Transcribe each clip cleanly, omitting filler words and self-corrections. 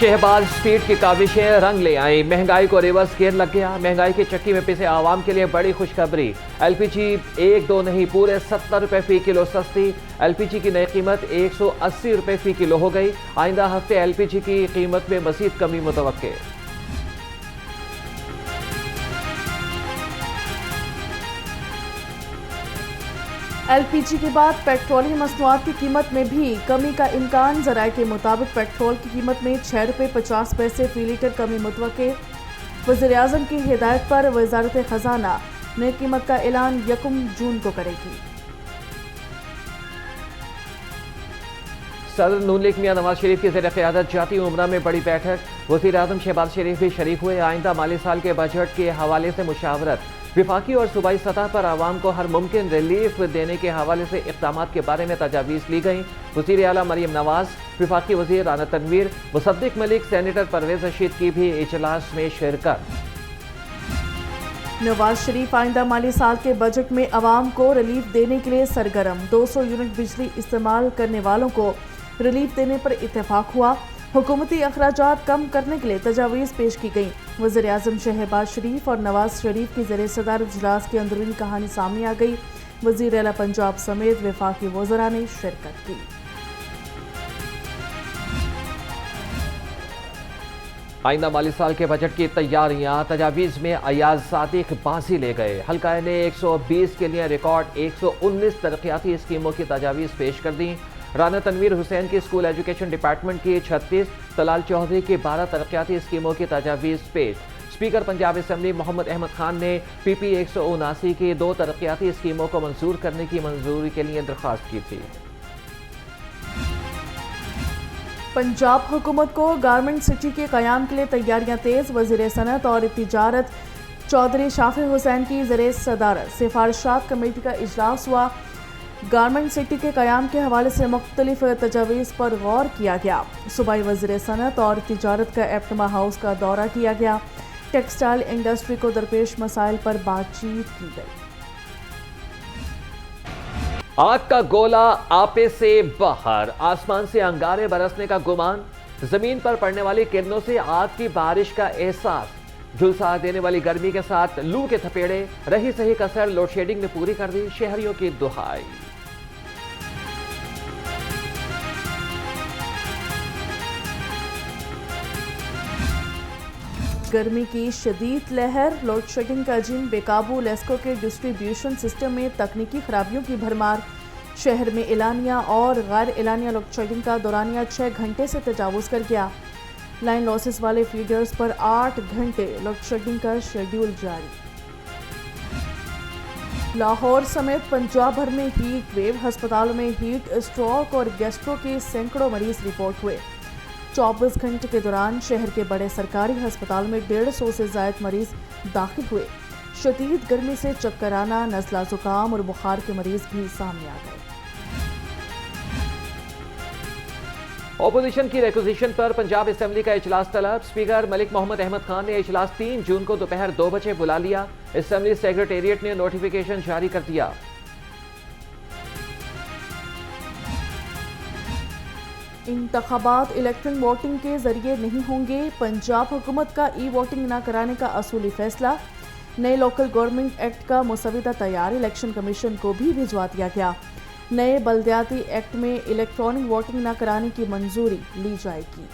Shahbaz speed की काविशें रंग ले आई, महंगाई को रिवर्स गियर लग गया। महंगाई की चक्की में पिसे आवाम के लिए बड़ी खुशखबरी। एलपीजी 1-2 नहीं पूरे 70 रुपए फी किलो सस्ती। एलपीजी की नई कीमत 180 रुपए फी किलो हो गई। आइंदा हफ्ते एलपीजी की कीमत में मजीद कमी मुतवक्के। एलपीजी के बाद पेट्रोलियम मसनूआत की कीमत में भी कमी का इम्कान। ज़राए के मुताबिक पेट्रोल की कीमत में 6 रुपये 50 पैसे फी लीटर कमी मुतवक्के। वज़ीर आज़म की हिदायत पर वज़ारत ख़जाना नई कीमत का ऐलान 1 जून को करेगी। सदर नून लीग मियां नवाज शरीफ की ज़ेर क़यादत जाती उमरा में बड़ी बैठक। वज़ीर आज़म शहबाज शरीफ भी शरीक हुए। आइंदा माली साल के बजट के हवाले से मुशावरत। विफाकी और सूबाई सतह पर आवाम को हर मुमकिन रिलीफ देने के हवाले से इक़दामात के बारे में तजावीज़ ली गई। वज़ीर आला मरियम नवाज, विफाकी वज़ीर राना तनवीर, मुसद्दिक मलिक, सेनेटर परवेज़ रशीद की भी इजलास में शिरकत। नवाज शरीफ आइंदा माली साल के बजट में आवाम को रिलीफ देने के लिए सरगर्म। 200 यूनिट बिजली इस्तेमाल करने वालों को रिलीफ देने पर इत्तेफाक हुआ। हुकूमती अखराजात कम करने के लिए तजावीज़ पेश की गई। वज़ीर आज़म शहबाज शरीफ और नवाज शरीफ की ज़ेर सदारत इजलास की अंदरूनी कहानी सामने आ गई। वज़ीर आला पंजाब समेत वफाकी वज़रा ने शिरकत की। आइंदा माली साल के बजट की तैयारियां। तजावीज़ में अयाज सादिक बाजी ले गए। हल्का ने 120 के लिए रिकॉर्ड 119 तरक्याती स्कीमों की तजावीज़ पेश कर दी। राना तनवीर हुसैन की स्कूल एजुकेशन डिपार्टमेंट की 36, तलाल चौधरी की 12 तरक्याती स्कीमों की तजावीज़ पेश। स्पीकर पंजाब असम्बली मोहम्मद अहमद खान ने PP 179 की 2 तरक्याती स्कीमों को मंजूर करने की मंजूरी के लिए दरख्वास्त की थी। पंजाब हुकूमत को गारमेंट सिटी के क़याम के लिए तैयारियां तेज़। वज़ीर सनत और तिजारत चौधरी शाफी हुसैन की ज़ेर सदारत सिफारिशात कमेटी का इजलास हुआ। गारमेंट सिटी के क़याम के हवाले से मुख्तलिफ तजावीज़ पर गौर किया गया। सूबाई वज़ीर सनत और तिजारत का एप्टमा हाउस का दौरा किया गया। टेक्सटाइल इंडस्ट्री को दरपेश मसाइल पर बातचीत की गई। आग का गोला आपे से बाहर, आसमान से अंगारे बरसने का गुमान। जमीन पर पड़ने वाली किरणों से आग की बारिश का एहसास। झुलसा देने वाली गर्मी के साथ लू के थपेड़े। रही सही कसर लोडशेडिंग ने पूरी कर दी, शहरियों की दुहाई। गर्मी की शदीद लहर, लोड शेडिंग का जिन बेकाबू। लेस्को के डिस्ट्रीब्यूशन सिस्टम में तकनीकी खराबियों की भरमार। शहर में एलानिया और गैर एलानिया लोड शेडिंग का दौरानिया 6 घंटे से तजावुज़ कर गया। लाइन लॉसेस वाले फीडर्स पर 8 घंटे लोड शेडिंग का शेड्यूल जारी। लाहौर समेत पंजाब भर में हीट वेव। अस्पतालों में हीट स्ट्रोक और गैस्ट्रो के सैकड़ों मरीज रिपोर्ट हुए। 24 घंटे के दौरान शहर के बड़े सरकारी अस्पताल में 150 से ज़ायद मरीज दाखिल हुए। शदीद गर्मी से चक्कर आना, नज़ला जुकाम और बुखार के मरीज भी सामने आ गए। ऑपोजिशन की रिक्विजिशन पर पंजाब असम्बली का इजलास तलब। स्पीकर मलिक मोहम्मद अहमद खान ने इजलास 3 जून को दोपहर 2 बजे बुला लिया। असम्बली सेक्रेटेरिएट ने नोटिफिकेशन जारी कर दिया। इंतखाबात इलेक्ट्रॉनिक वोटिंग के जरिए नहीं होंगे। पंजाब हुकूमत का वोटिंग न कराने का असूली फैसला। नए लोकल गवर्नमेंट एक्ट का मुसविदा तैयार, इलेक्शन कमीशन को भी भिजवा दिया गया। नए बल्दियाती एक्ट में इलेक्ट्रॉनिक वोटिंग न कराने की मंजूरी ली जाएगी।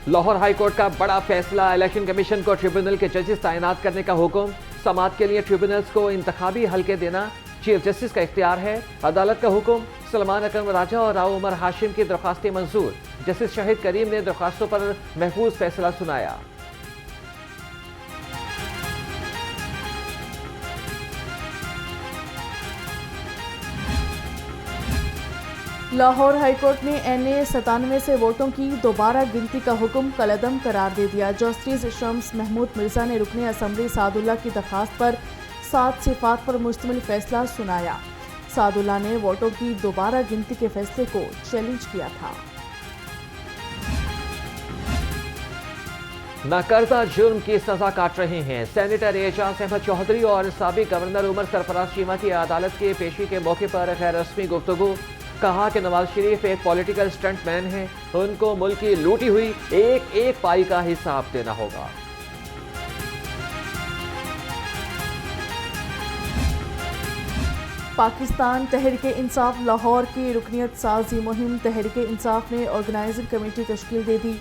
लाहौर हाई कोर्ट का बड़ा फैसला। इलेक्शन कमीशन को ट्रिब्यूनल के जजेस तैनात करने का हुक्म। समाअत के लिए ट्रिब्यूनल्स को इंतखाबी हल्के देना चीफ जस्टिस का इख्तियार है। अदालत का हुक्म। सलमान अकरम राजा और राव उमर हाशिम की दरख्वास्तें मंजूर। जस्टिस शाहिद करीम ने दरख्वास्तों पर महफूज फैसला सुनाया। लाहौर हाईकोर्ट ने NA 97 से वोटों की दोबारा गिनती का हुक्म कलअदम करार दे दिया। जस्टिस शम्स महमूद मिर्जा ने रुकने असम्बली सादुल्ला की दरखास्त पर 7 सिफात पर मुश्तमिल फैसला सुनाया। सादुल्ला ने वोटों की दोबारा गिनती के फैसले को चैलेंज किया था। नाकर्ता जुर्म की सजा काट रहे हैं। सेनेटर एजाज अहमद चौधरी और साबिक गवर्नर उमर सरफराज चीमा की अदालत के पेशी के मौके पर गैर रस्मी गुफ्तगू। कहा कि नवाज शरीफ एक पॉलिटिकल स्टंटमैन है, उनको मुल्क की लूटी हुई एक एक पाई का हिसाब देना होगा। पाकिस्तान तहरीक इंसाफ लाहौर की रुकनियत साजी मुहिम तहरीक इंसाफ ने ऑर्गेनाइजिंग कमेटी तश्कील दे दी।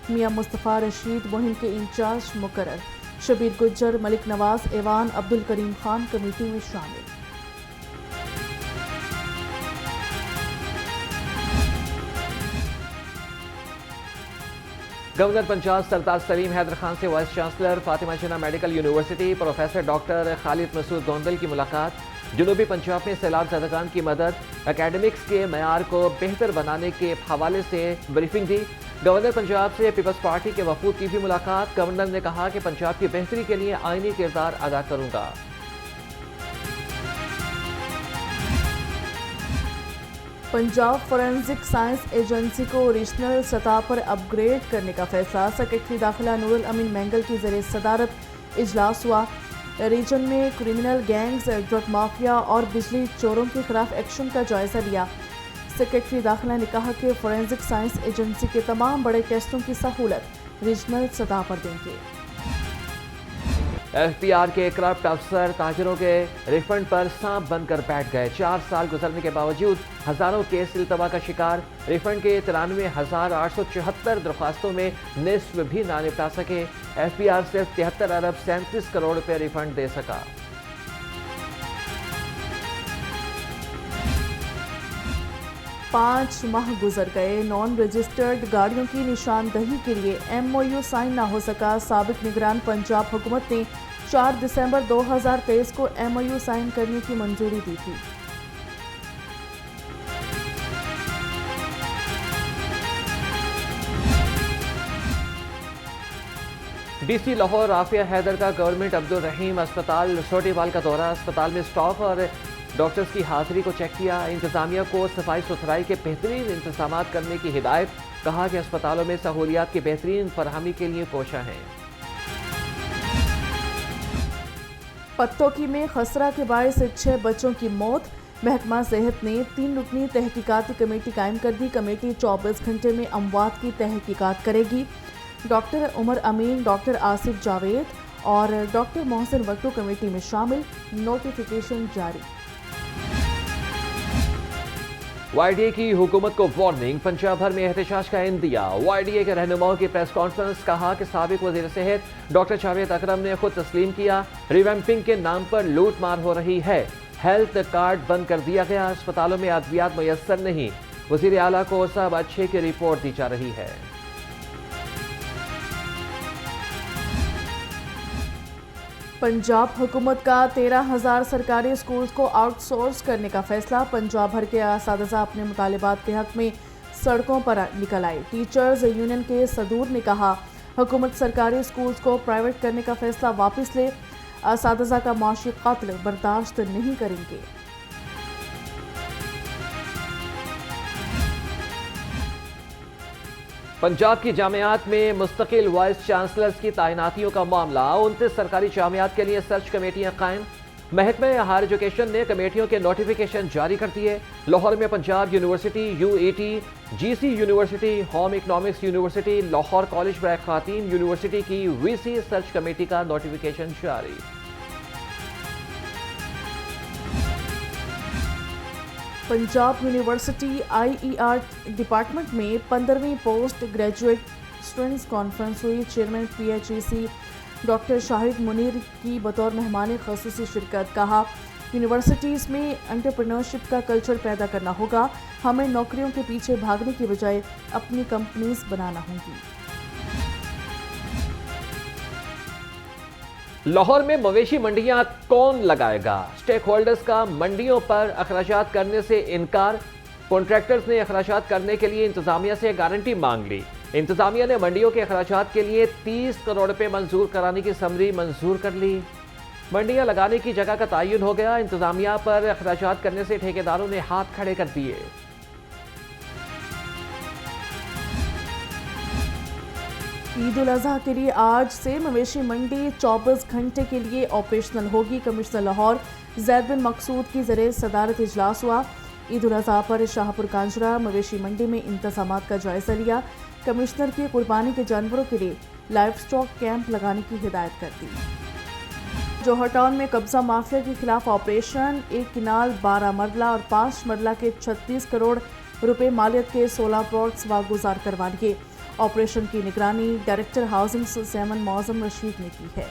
मियां मुस्तफ़ा रशीद मुहिम के इंचार्ज मुकर्रर। शबीर गुज्जर, मलिक नवाज, एवान अब्दुल करीम खान कमेटी में शामिल। गवर्नर पंजाब सरताज सलीम हैदर खान से vice chancellor Fatima Jinnah medical university professor doctor Khalid Masood Gondal की मुलाकात। जनूबी पंजाब में सैलाब ज़दगान की मदद, एकेडमिक्स के मयार को बेहतर बनाने के हवाले से ब्रीफिंग दी। गवर्नर पंजाब से पीपल्स पार्टी के वफूद की भी मुलाकात। गवर्नर ने कहा कि पंजाब की बेहतरी के लिए आईनी किरदार अदा करूंगा। पंजाब फॉरेंसिक साइंस एजेंसी को रीजनल सतह पर अपग्रेड करने का फैसला। सेक्रेटरी दाखिला नूरुल अमीन मैंगल की ज़रिए सदारत इजलास हुआ। रीजन में क्रिमिनल गैंग्स, ड्रग माफिया और बिजली चोरों के खिलाफ एक्शन का जायजा लिया। सेक्रेटरी दाखिला ने कहा कि फॉरेंसिक साइंस एजेंसी के तमाम बड़े टेस्टों की सहूलत रीजनल सतह पर देंगे। एफपीआर के करप्ट अफसर ताजरों के रिफंड पर सांप बनकर बैठ गए। 4 साल गुजरने के बावजूद हजारों केस इल्तवा का शिकार। रिफंड के 93,874 दरख्वास्तों में निस्फ भी ना निपटा सके। एफपीआर सिर्फ 73 अरब 37 करोड़ रुपए रिफंड दे सका। पाँच माह गुजर गए, नॉन रजिस्टर्ड गाड़ियों की निशानदही के लिए MOU साइन ना हो सका। साबिक निगरान पंजाब हुकूमत ने 4 दिसंबर 2023 को MOU साइन करने की मंजूरी दी थी। डीसी लाहौर राफिया हैदर का गवर्नमेंट अब्दुल रहीम अस्पताल सोटेवाल का दौरा। अस्पताल में स्टाफ और डॉक्टर्स की हाजिरी को चेक किया। इंतजामिया को सफाई सुथराई के बेहतरीन इंतजाम करने की हिदायत। कहा कि अस्पतालों में सहूलियात की बेहतरीन फरहमी के लिए कोशा है। पत्तोकी में खसरा के बायस 6 बच्चों की मौत। महकमा सेहत ने 3 रुकनी तहकीकाती कमेटी कायम कर दी। कमेटी 24 घंटे में अमवात की तहकीकात करेगी। डॉक्टर उमर अमीन, डॉक्टर आसिफ जावेद और डॉक्टर मोहसिन वट्टू कमेटी में शामिल। नोटिफिकेशन जारी। YDA की हुकूमत को वार्निंग। पंजाब भर में एहतजाज का इंदिया। YDA के रहनुमाओं की प्रेस कॉन्फ्रेंस। कहा कि साबिक वजीर सेहत डॉक्टर जावेद अकरम ने खुद तस्लीम किया रिवैम्पिंग के नाम पर लूट मार हो रही है। हेल्थ कार्ड बंद कर दिया गया। अस्पतालों में अद्वियात मुयस्सर नहीं। वजीर आला को सब अच्छे की रिपोर्ट दी जा रही है। पंजाब हुकूमत का 13,000 सरकारी स्कूल्स को आउटसोर्स करने का फैसला। पंजाब भर के असातिज़ा अपने मुतालिबात के हक में सड़कों पर निकल आए। टीचर्स यूनियन के सदूर ने कहा हुकूमत सरकारी स्कूल्स को प्राइवेट करने का फैसला वापस ले। असातिज़ा का माशी कत्ल बर्दाश्त नहीं करेंगे। पंजाब की जामियात में मुस्तकिल वाइस चांसलर्स की तैनातियों का मामला। 29 सरकारी जामियात के लिए सर्च कमेटियां कायम। महकमा हायर एजुकेशन ने कमेटियों के नोटिफिकेशन जारी कर दिए। लाहौर में Punjab university, UET, GC university, home economics university, Lahore college बराए खातीन यूनिवर्सिटी की VC सर्च कमेटी का नोटिफिकेशन जारी। पंजाब यूनिवर्सिटी IER डिपार्टमेंट में 15वीं पोस्ट ग्रेजुएट स्टूडेंट्स कॉन्फ्रेंस हुई। Chairman PHEC doctor Shahid Munir की बतौर मेहमान ख़ुसूसी शिरकत। कहा यूनिवर्सिटीज़ में एंटरप्रेन्योरशिप का कल्चर पैदा करना होगा। हमें नौकरियों के पीछे भागने की बजाय अपनी कंपनीज बनाना होंगी। लाहौर में मवेशी मंडियां कौन लगाएगा? स्टेक होल्डर्स का मंडियों पर अखराजात करने से इनकार। कॉन्ट्रैक्टर्स ने अखराजात करने के लिए इंतजामिया से गारंटी मांग ली। इंतजामिया ने मंडियों के अखराजात के लिए 30 करोड़ रुपए मंजूर कराने की समरी मंजूर कर ली। मंडियां लगाने की जगह का तयन हो गया। इंतजामिया पर अखराजात करने से ठेकेदारों ने हाथ खड़े कर दिए। ईद उल अजहा के लिए आज से मवेशी मंडी 24 घंटे के लिए ऑपरेशनल होगी। कमिश्नर लाहौर जैद बिन मकसूद की ज़रिए सदारत इजलास हुआ। ईद उल अजहा पर शाहपुर कांजरा मवेशी मंडी में इंतजामात का जायजा लिया। कमिश्नर की कुर्बानी के जानवरों के लिए लाइव स्टॉक कैंप लगाने की हिदायत कर दी। जौहर टाउन में कब्जा माफिया के खिलाफ ऑपरेशन, एक किनाल 12 मरला और 5 मरला के 36 करोड़ रुपए मालियत के 16 प्लॉट्स वागुजार करवा लिए। ऑपरेशन की निगरानी director housing Simon Maujam Rashid ने की है।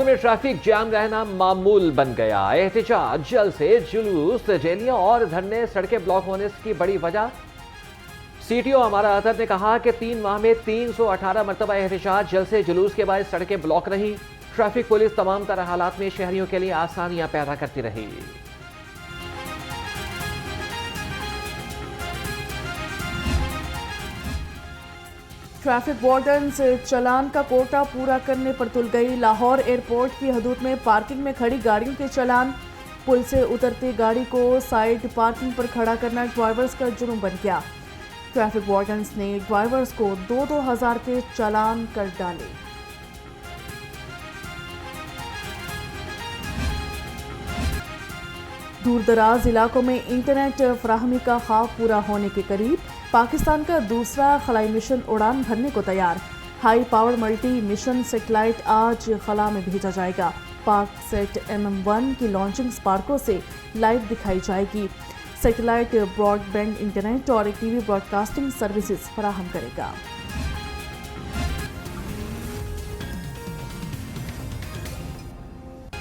में ट्रैफिक जाम रहना मामूल बन गया। एहतजाज, जलसे, जुलूस, रैलियां और धरने, सड़कें ब्लॉक होने की बड़ी वजह। सीटीओ हमारा अतर ने कहा कि 3 माह में 318 मरतबा एहतजाज, जलसे, जुलूस के बाद सड़कें ब्लॉक रही। ट्रैफिक पुलिस तमाम तरह हालात में शहरियों के लिए आसानियां पैदा करती रही। ट्रैफिक वार्डन्स चालान का कोटा पूरा करने पर तुल गई। लाहौर एयरपोर्ट की हदूद में पार्किंग में खड़ी गाड़ियों के चालान, पुल से उतरती गाड़ी को साइड पार्किंग पर खड़ा करना ड्राइवर्स का जुर्म बन गया। ट्रैफिक वार्डन्स ने ड्राइवर्स को 2-2 हज़ार के चालान कर डाले। दूर दराज इलाकों में इंटरनेट फराहमी का ख्वाब पूरा होने के करीब। पाकिस्तान का दूसरा खलाई मिशन उड़ान भरने को तैयार। High power multi mission satellite आज खला में भेजा जाएगा। पाक सेट MM1 की लॉन्चिंग स्पार्को से लाइव दिखाई जाएगी। सैटेलाइट ब्रॉडबैंड इंटरनेट और टीवी ब्रॉडकास्टिंग सर्विसेज फराहम करेगा।